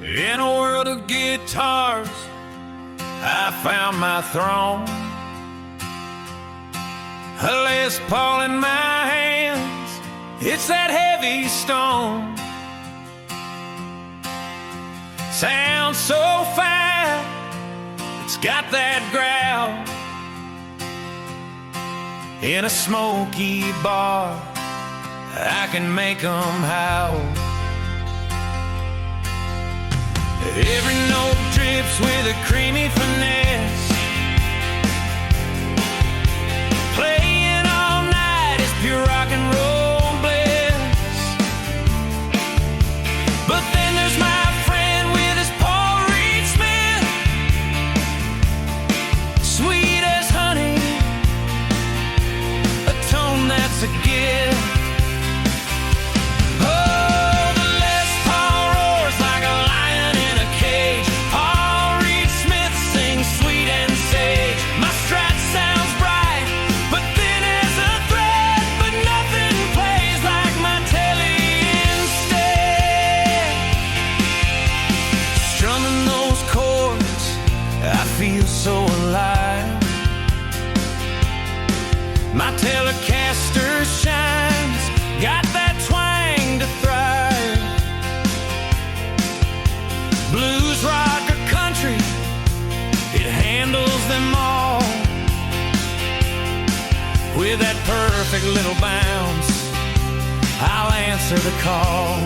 In a world of guitars, I found my throne. A Les Paul in my hands, it's that heavy stone. Sounds so fine, it's got that growl. In a smoky bar, I can make 'em howl. Every note drips with a creamy finesse. Playing all night is pure rock and roll bliss. But then there's my friend with his Paul Reed Smith, sweet as honey, a tone that's a gift. Feel so alive. My Telecaster shines, got that twang to thrive. Blues, rock, or country, it handles them all. With that perfect little bounce, I'll answer the call.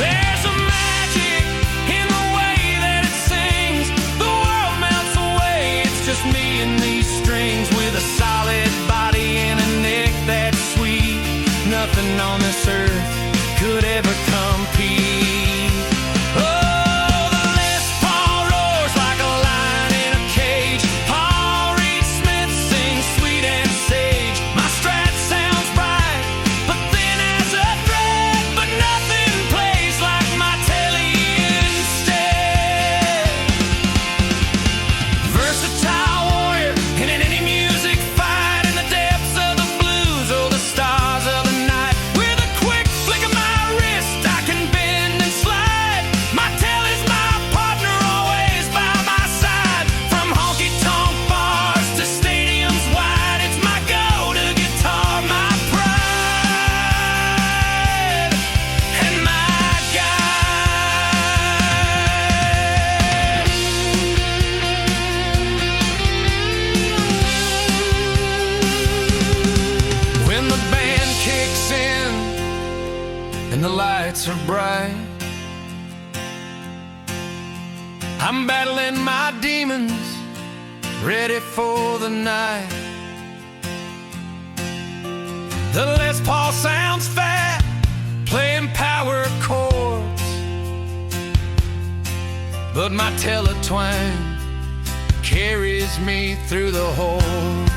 There's a magic in the way that it sings. The world melts away, it's just me and these strings. With a solid body and a neck that's sweet, nothing on this earth could ever compete. Oh, the Les Paul roars like a lion in a cage. Paul Reed Smith sings sweet and sage. My Strat sounds bright, but thin as a thread. But nothing plays like my Tele instead. Versatile warrior in any music fight, in the depths of the blues or the stars of the night. With a quick flick of my wrist, I can bend and slide. My Tele's my partner, always by my side. From honky-tonk bars to stadiums wide, it's my go-to guitar, my pride and my guide. When the band kicks in and the lights are bright, I'm battling my demons, ready for the night. The Les Paul sounds fat, playing power chords, but my Tele twang carries me through the whole.